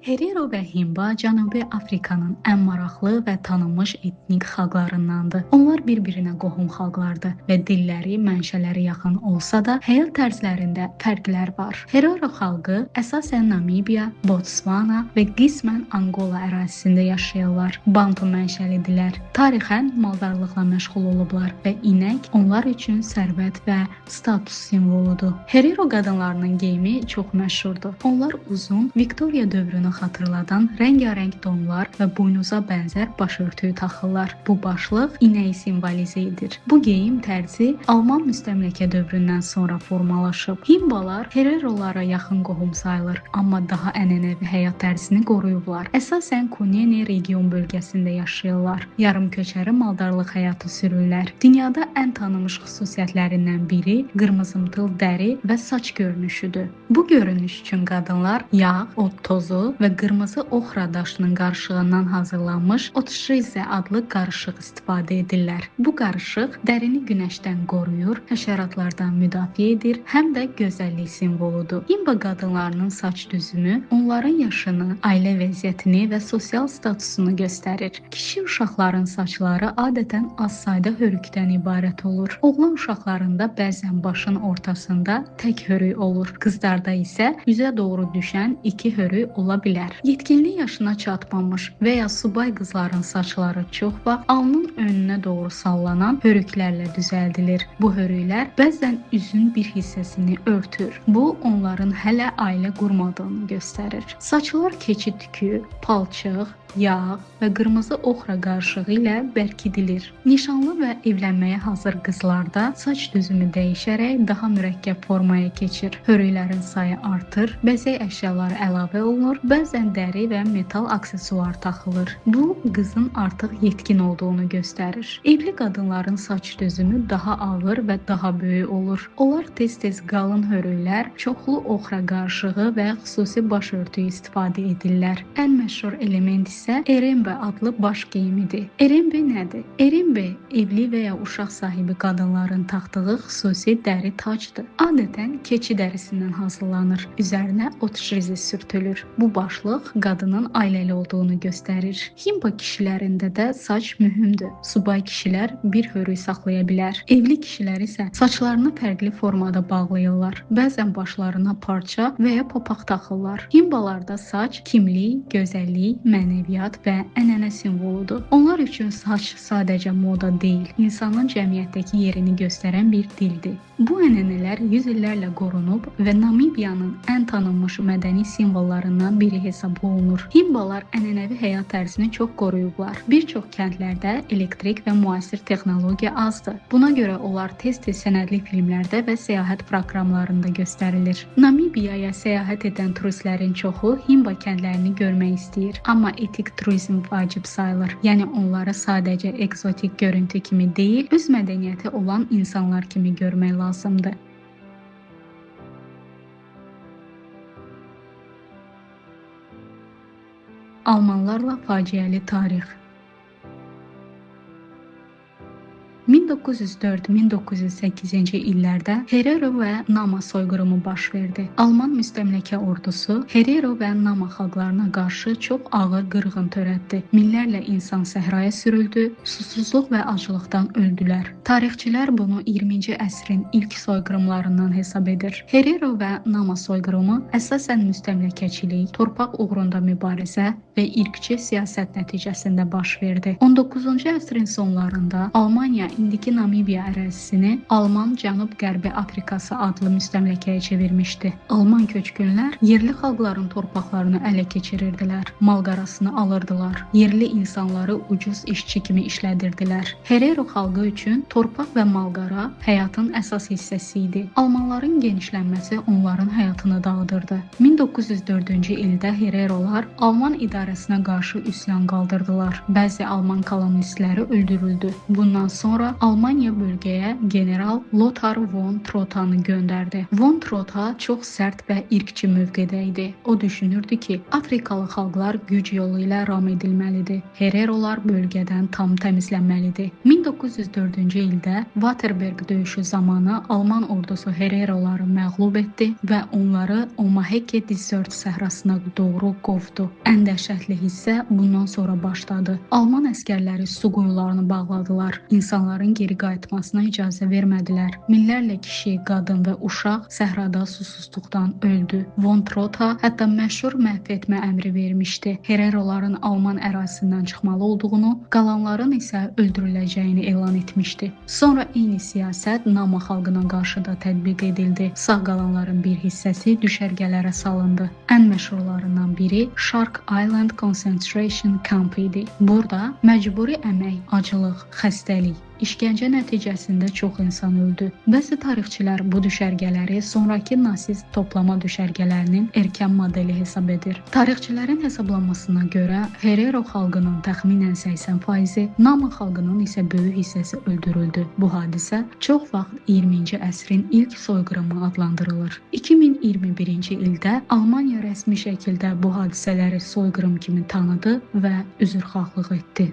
Herero və Himba Cənubi Afrikanın ən maraqlı və tanınmış etnik xalqlarındandır. Onlar bir-birinə qohum xalqlardır və dilləri, mənşələri yaxın olsa da, həyat tərzlərində fərqlər var. Herero xalqı əsasən Namibiya, Botsvana və qismən Angola ərazisində yaşayırlar. Bantu mənşəlidirlər. Tarixən maldarlıqla məşğul olublar və inək onlar üçün sərvət və status simvoludur. Herero qadınlarının geyimi çox məşhurdur. Onlar uzun, Viktoriya dövrünü xatırladan rəngarəng donlar və buynuza bənzər başörtüyü taxırlar. Bu başlıq inəyi simvolizə edir. Bu geyim tərzi Alman müstəmləkə dövründən sonra formalaşıb. Himbalar Hererolara yaxın qohum sayılır, amma daha ənənəvi həyat tərzini qoruyublar. Əsasən Kunene region bölgəsində yaşayırlar. Yarımköçəri maldarlıq həyatı sürürlər. Dünyada ən tanınmış xüsusiyyətlərindən biri qırmızımtıl dəri və saç görünüşüdür. Bu görünüş üçün qadınlar yağ, ot tozu və qırmızı oxra daşının qarışığından hazırlanmış otşrizə adlı qarışıq istifadə edirlər. Bu qarışıq dərini günəşdən qoruyur, həşəratlardan müdafiə edir, həm də gözəllik simvoludur. Himba qadınlarının saç düzümü onların yaşını, ailə vəziyyətini və sosial statusunu göstərir. Kişi uşaqların saçları adətən az sayda hörükdən ibarət olur. Oğlan uşaqlarında bəzən başın ortasında tək hörük olur. Qızlarda isə üzə doğru düşən iki hörük ola bilər. Yetkinlik yaşına çatmamış və ya subay qızların saçları çox vaxt alnın önünə doğru sallanan hörüklərlə düzəldilir. Bu hörüklər bəzən üzün bir hissəsini örtür. Bu onların hələ ailə qurmadığını göstərir. Saçlar keçi tükü, palçıq, yağ və qırmızı oxra qarışığı ilə bərkidilir. Nişanlı və evlənməyə hazır qızlarda saç düzümü dəyişərək daha mürəkkəb formaya keçir. Hörüklərin sayı artır, bəzək əşyaları əlavə olunur, bəzən dəri və metal aksesuar taxılır. Bu, qızın artıq yetkin olduğunu göstərir. Evli qadınların saç düzümü daha ağır və daha böyük olur. Onlar tez-tez qalın hörüklər, çoxlu oxra qarışığı və xüsusi başörtüyü istifadə edirlər. Ən məşhur element isə erembe adlı baş geyimidir. Erembe nədir? Erembe evli və ya uşaq sahibi qadınların taxdığı xüsusi dəri tacdır. Adətən keçi dərisindən hazırlanır. Üzərinə ot şrizi sürtülür. Bu başlıq qadının ailəli olduğunu göstərir. Himba kişilərində də saç mühümdür. Subay kişilər bir hörük saxlaya bilər. Evli kişilər isə saçlarını fərqli formada bağlayırlar. Bəzən başlarına parça və ya papaq taxırlar. Himbalarda saç kimlik, gözəllik, mənəviyyat və ənənə simvoludur. Onlar üçün saç sadəcə moda deyil, insanın cəmiyyətdəki yerini göstərən bir dildir. Bu ənənələr 100 illərlə qorunub və Namibiyanın ən tanınmış mədəni simvollarından biri hesab olunur. Himbalar ənənəvi həyat tərzini çox qoruyublar. Bir çox kəndlərdə elektrik və müasir texnologiya azdır. Buna görə onlar tez-tez sənədli filmlərdə və səyahət proqramlarında göstərilir. Namibiyaya səyahət edən turistlərin çoxu Himba kəndlərini görmək istəyir. Amma etik turizm vacib sayılır. Yəni onları sadəcə ekzotik görüntü kimi deyil, öz mədəniyyəti olan insanlar kimi görmək lazımdır. Almanlarla faciəli tarix. 1904-1908-ci illərdə Herero və Nama soyqırımı baş verdi. Alman müstəmləkə ordusu Herero və Nama xalqlarına qarşı çox ağır qırğın törətdi. Minlərlə insan səhraya sürüldü, susuzluq və aclıqdan öldülər. Tarixçilər bunu 20-ci əsrin ilk soyqırımlarından hesab edir. Herero və Nama soyqırımı əsasən müstəmləkəçilik, torpaq uğrunda mübarizə və irqçi siyasət nəticəsində baş verdi. 19-cu əsrin sonlarında Almaniya indiki Namibiya ərazisini Alman Cənub-Qərbi Afrikası adlı müstəmləkəyə çevirmişdi. Alman köçkünlər yerli xalqların torpaqlarını ələ keçirirdilər, mal-qarasını alırdılar, yerli insanları ucuz işçi kimi işlədirdilər. Herero xalqı üçün torpaq və mal-qara həyatın əsas hissəsi idi. Almanların genişlənməsi onların həyatını dağıdırdı. 1904-cü ildə Hererolar Alman idarəsinə qarşı üsyan qaldırdılar. Bəzi Alman kolonistləri öldürüldü. Bundan sonra Alman Almaniya bölgəyə general Lothar von Trotta'nı göndərdi. Von Trotta çox sərt və irqçi mövqedə idi. O düşünürdü ki, Afrikalı xalqlar güc yolu ilə ram edilməlidir. Hererolar bölgədən tam təmizlənməlidir. 1904-cü ildə Waterberg döyüşü zamanı Alman ordusu Hereroları məğlub etdi və onları Omaheke Desert səhrasına doğru qovdu. Ən dəhşətli hissə bundan sonra başladı. Alman əskərləri su quyularını bağladılar. İnsanların geri qayıtmasına icazə vermədilər. Minlərlə kişi, qadın və uşaq səhrada susuzluqdan öldü. Von Trotta hətta məşhur məhv etmə əmri vermişdi. Hereroların Alman ərazisindən çıxmalı olduğunu, qalanların isə öldürüləcəyini elan etmişdi. Sonra eyni siyasət Nama xalqına qarşı da tətbiq edildi. Sağ qalanların bir hissəsi düşərgələrə salındı. Ən məşhurlarından biri Shark Island Concentration Camp idi. Burada məcburi əmək, aclıq, xəstəlik, İşgəncə nəticəsində çox insan öldü. Bəzi tarixçilər bu düşərgələri sonrakı nasist toplama düşərgələrinin erkən modeli hesab edir. Tarixçilərin hesablamasına görə Herero xalqının təxminən 80%, Nama xalqının isə böyük hissəsi öldürüldü. Bu hadisə çox vaxt 20-ci əsrin ilk soyqırımı adlandırılır. 2021-ci ildə Almaniya rəsmi şəkildə bu hadisələri soyqırım kimi tanıdı və üzrxahlıq etdi.